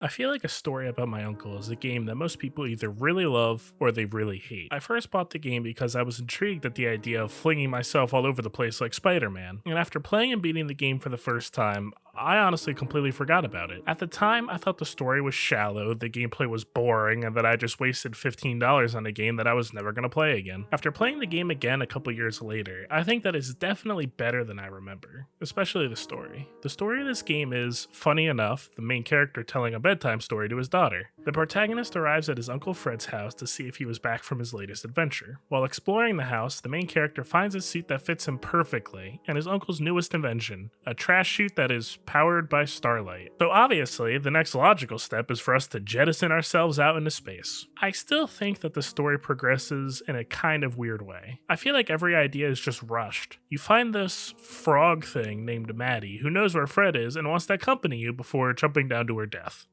I feel like A Story About My Uncle is a game that most people either really love or they really hate. I first bought the game because I was intrigued at the idea of flinging myself all over the place like Spider-Man, and after playing and beating the game for the first time, I honestly completely forgot about it. At the time, I thought the story was shallow, the gameplay was boring, and that I just wasted $15 on a game that I was never going to play again. After playing the game again a couple years later, I think that it's definitely better than I remember, especially the story. The story of this game is, funny enough, the main character telling a bedtime story to his daughter. The protagonist arrives at his Uncle Fred's house to see if he was back from his latest adventure. While exploring the house, the main character finds a suit that fits him perfectly, and his uncle's newest invention, a trash chute that is powered by starlight. So obviously, the next logical step is for us to jettison ourselves out into space. I still think that the story progresses in a kind of weird way. I feel like every idea is just rushed. You find this frog thing named Maddie who knows where Fred is and wants to accompany you before jumping down to her death.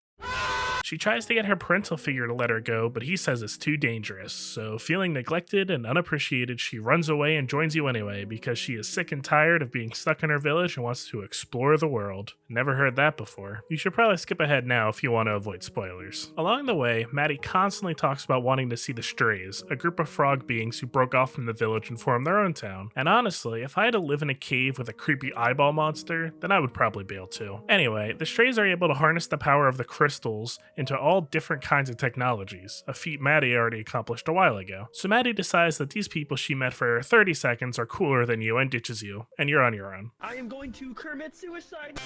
She tries to get her parental figure to let her go, but he says it's too dangerous, so feeling neglected and unappreciated, she runs away and joins you anyway because she is sick and tired of being stuck in her village and wants to explore the world. Never heard that before. You should probably skip ahead now if you want to avoid spoilers. Along the way, Maddie constantly talks about wanting to see the Strays, a group of frog beings who broke off from the village and formed their own town. And honestly, if I had to live in a cave with a creepy eyeball monster, then I would probably bail too. Anyway, the Strays are able to harness the power of the crystals into all different kinds of technologies, a feat Maddie already accomplished a while ago. So Maddie decides that these people she met for 30 seconds are cooler than you and ditches you, and you're on your own. I am going to commit suicide.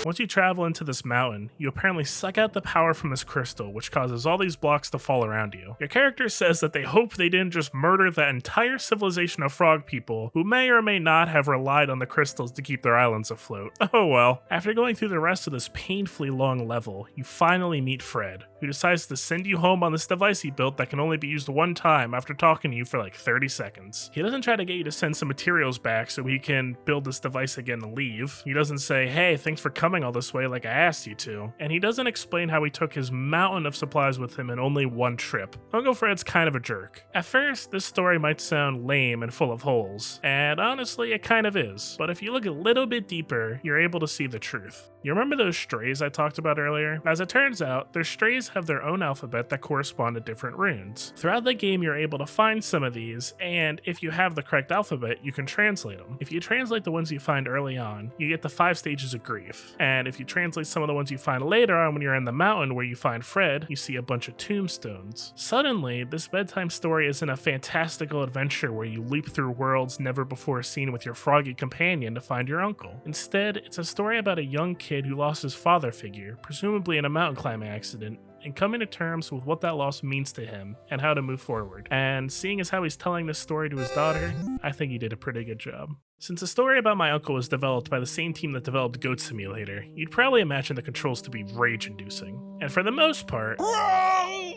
Once you travel into this mountain, you apparently suck out the power from this crystal, which causes all these blocks to fall around you. Your character says that they hope they didn't just murder that entire civilization of frog people who may or may not have relied on the crystals to keep their islands afloat. Oh well. After going through the rest of this painfully long level, you finally meet Fred, who decides to send you home on this device he built that can only be used one time after talking to you for like 30 seconds. He doesn't try to get you to send some materials back so he can build this device again and leave. He doesn't say, hey, thanks for coming all this way like I asked you to. And he doesn't explain how he took his mountain of supplies with him in only one trip. Uncle Fred's kind of a jerk. At first, this story might sound lame and full of holes, and honestly, it kind of is. But if you look a little bit deeper, you're able to see the truth. You remember those strays I talked about earlier? As it turns out, their strays have their own alphabet that correspond to different runes. Throughout the game, you're able to find some of these, and if you have the correct alphabet, you can translate them. If you translate the ones you find early on, you get the 5 stages of grief. And if you translate some of the ones you find later on when you're in the mountain where you find Fred, you see a bunch of tombstones. Suddenly, this bedtime story isn't a fantastical adventure where you leap through worlds never before seen with your froggy companion to find your uncle. Instead, it's a story about a young kid who lost his father figure, presumably in a mountain climbing accident, and coming to terms with what that loss means to him and how to move forward. And seeing as how he's telling this story to his daughter, I think he did a pretty good job. Since The Story About My Uncle was developed by the same team that developed Goat Simulator, you'd probably imagine the controls to be rage-inducing. And for the most part,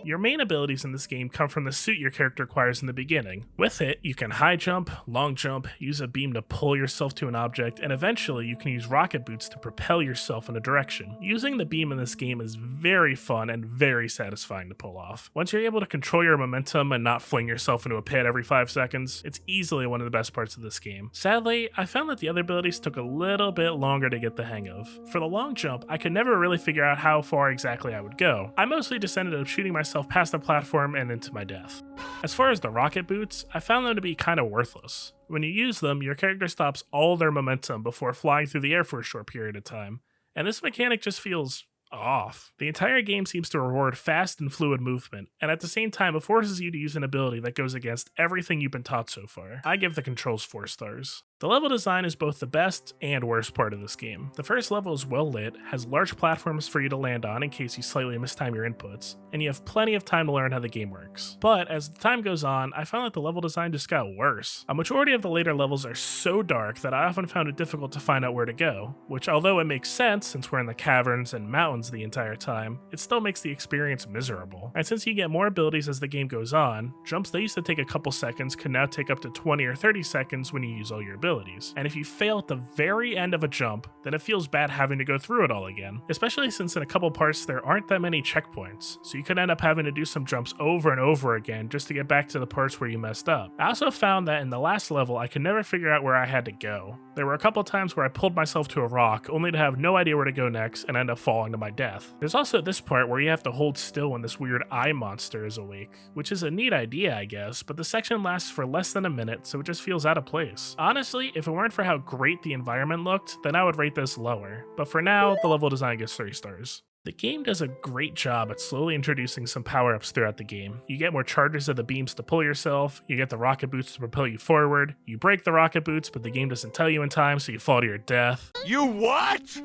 your main abilities in this game come from the suit your character acquires in the beginning. With it, you can high jump, long jump, use a beam to pull yourself to an object, and eventually you can use rocket boots to propel yourself in a direction. Using the beam in this game is very fun and very satisfying to pull off. Once you're able to control your momentum and not fling yourself into a pit every 5 seconds, it's easily one of the best parts of this game. Sadly, I found that the other abilities took a little bit longer to get the hang of. For the long jump, I could never really figure out how far exactly I would go. I mostly just ended up shooting myself past the platform and into my death. As far as the rocket boots, I found them to be kind of worthless. When you use them, your character stops all their momentum before flying through the air for a short period of time, and this mechanic just feels off. The entire game seems to reward fast and fluid movement, and at the same time it forces you to use an ability that goes against everything you've been taught so far. I give the controls 4 stars. The level design is both the best and worst part of this game. The first level is well lit, has large platforms for you to land on in case you slightly mistime your inputs, and you have plenty of time to learn how the game works. But as the time goes on, I found that the level design just got worse. A majority of the later levels are so dark that I often found it difficult to find out where to go, which although it makes sense since we're in the caverns and mountains the entire time, it still makes the experience miserable. And since you get more abilities as the game goes on, jumps that used to take a couple seconds can now take up to 20 or 30 seconds when you use all your abilities. abilities, and if you fail at the very end of a jump, then it feels bad having to go through it all again, especially since in a couple parts there aren't that many checkpoints, so you could end up having to do some jumps over and over again just to get back to the parts where you messed up. I also found that in the last level I could never figure out where I had to go. There were a couple times where I pulled myself to a rock only to have no idea where to go next and end up falling to my death. There's also this part where you have to hold still when this weird eye monster is awake, which is a neat idea I guess, but the section lasts for less than a minute so it just feels out of place. Honestly, if it weren't for how great the environment looked, then I would rate this lower, but for now, the level design gets 3 stars. The game does a great job at slowly introducing some power-ups throughout the game. You get more charges of the beams to pull yourself, you get the rocket boots to propel you forward, you break the rocket boots but the game doesn't tell you in time so you fall to your death. You what?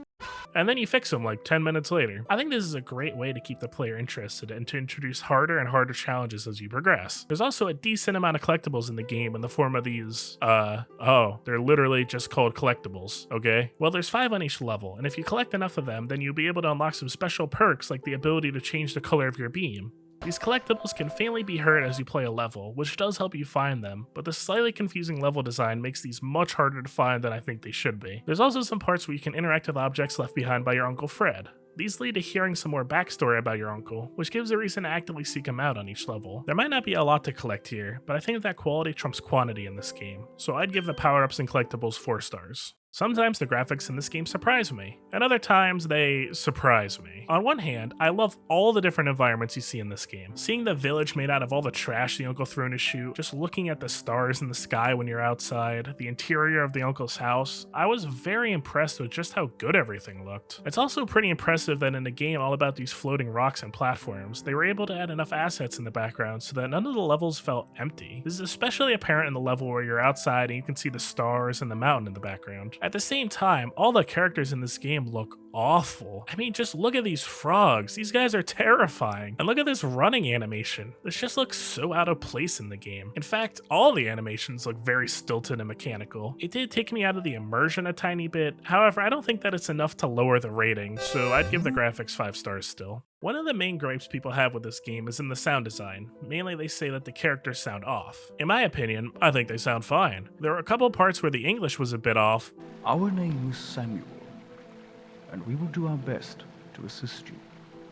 And then you fix them like 10 minutes later. I think this is a great way to keep the player interested and to introduce harder and harder challenges as you progress. There's also a decent amount of collectibles in the game in the form of these, they're literally just called collectibles, okay? Well, there's 5 on each level, and if you collect enough of them, then you'll be able to unlock some special perks like the ability to change the color of your beam. These collectibles can faintly be heard as you play a level, which does help you find them, but the slightly confusing level design makes these much harder to find than I think they should be. There's also some parts where you can interact with objects left behind by your Uncle Fred. These lead to hearing some more backstory about your uncle, which gives a reason to actively seek him out on each level. There might not be a lot to collect here, but I think that quality trumps quantity in this game, so I'd give the power-ups and collectibles 4 stars. Sometimes the graphics in this game surprise me, and other times they surprise me. On one hand, I love all the different environments you see in this game. Seeing the village made out of all the trash the uncle threw in his chute, just looking at the stars in the sky when you're outside, the interior of the uncle's house, I was very impressed with just how good everything looked. It's also pretty impressive that in a game all about these floating rocks and platforms, they were able to add enough assets in the background so that none of the levels felt empty. This is especially apparent in the level where you're outside and you can see the stars and the mountain in the background. At the same time, all the characters in this game look awful. I mean, just look at these frogs. These guys are terrifying. And look at this running animation. This just looks so out of place in the game. In fact, all the animations look very stilted and mechanical. It did take me out of the immersion a tiny bit. However, I don't think that it's enough to lower the rating, so I'd give the graphics 5 stars still. One of the main gripes people have with this game is in the sound design. Mainly they say that the characters sound off. In my opinion, I think they sound fine. There were a couple parts where the English was a bit off. Our name is Samuel, and we will do our best to assist you.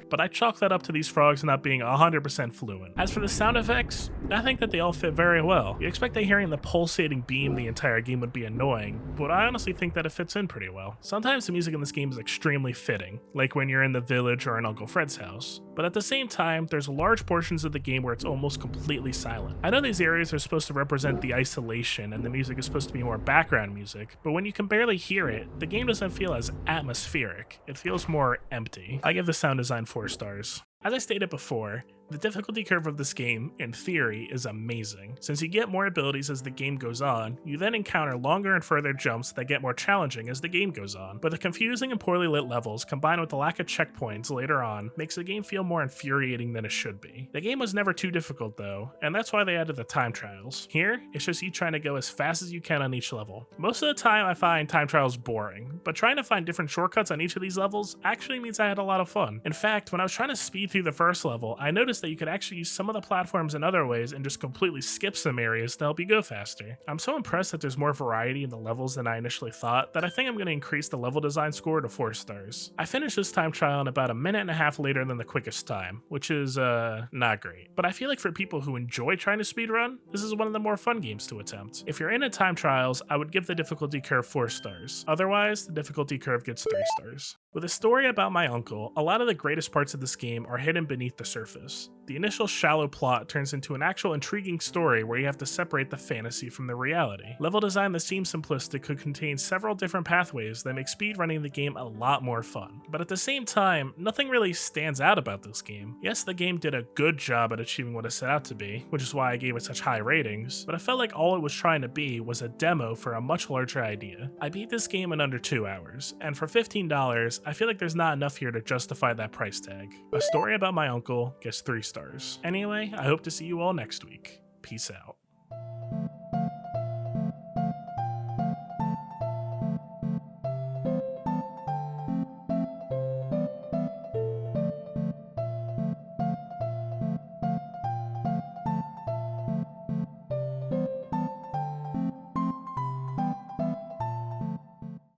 But I chalk that up to these frogs not being 100% fluent. As for the sound effects, I think that they all fit very well. You expect that hearing the pulsating beam the entire game would be annoying, but I honestly think that it fits in pretty well. Sometimes the music in this game is extremely fitting, like when you're in the village or in Uncle Fred's house. But at the same time, there's large portions of the game where it's almost completely silent. I know these areas are supposed to represent the isolation and the music is supposed to be more background music, but when you can barely hear it, the game doesn't feel as atmospheric. It feels more empty. I give the sound design 4 stars. As I stated before, the difficulty curve of this game, in theory, is amazing. Since you get more abilities as the game goes on, you then encounter longer and further jumps that get more challenging as the game goes on. But the confusing and poorly lit levels, combined with the lack of checkpoints later on, makes the game feel more infuriating than it should be. The game was never too difficult though, and that's why they added the time trials. Here, it's just you trying to go as fast as you can on each level. Most of the time I find time trials boring, but trying to find different shortcuts on each of these levels actually means I had a lot of fun. In fact, when I was trying to speed through the first level, I noticed that you could actually use some of the platforms in other ways and just completely skip some areas to help you go faster. I'm so impressed that there's more variety in the levels than I initially thought that I think I'm going to increase the level design score to 4 stars. I finished this time trial in about a minute and a half later than the quickest time, which is not great. But I feel like for people who enjoy trying to speedrun, this is one of the more fun games to attempt. If you're into time trials, I would give the difficulty curve 4 stars. Otherwise, the difficulty curve gets 3 stars. With a story about my uncle, a lot of the greatest parts of this game are hidden beneath the surface. The initial shallow plot turns into an actual intriguing story where you have to separate the fantasy from the reality. Level design that seems simplistic could contain several different pathways that make speedrunning the game a lot more fun. But at the same time, nothing really stands out about this game. Yes, the game did a good job at achieving what it set out to be, which is why I gave it such high ratings, but I felt like all it was trying to be was a demo for a much larger idea. I beat this game in under 2 hours, and for $15, I feel like there's not enough here to justify that price tag. A story about my uncle gets 3 stars. Anyway, I hope to see you all next week. Peace out.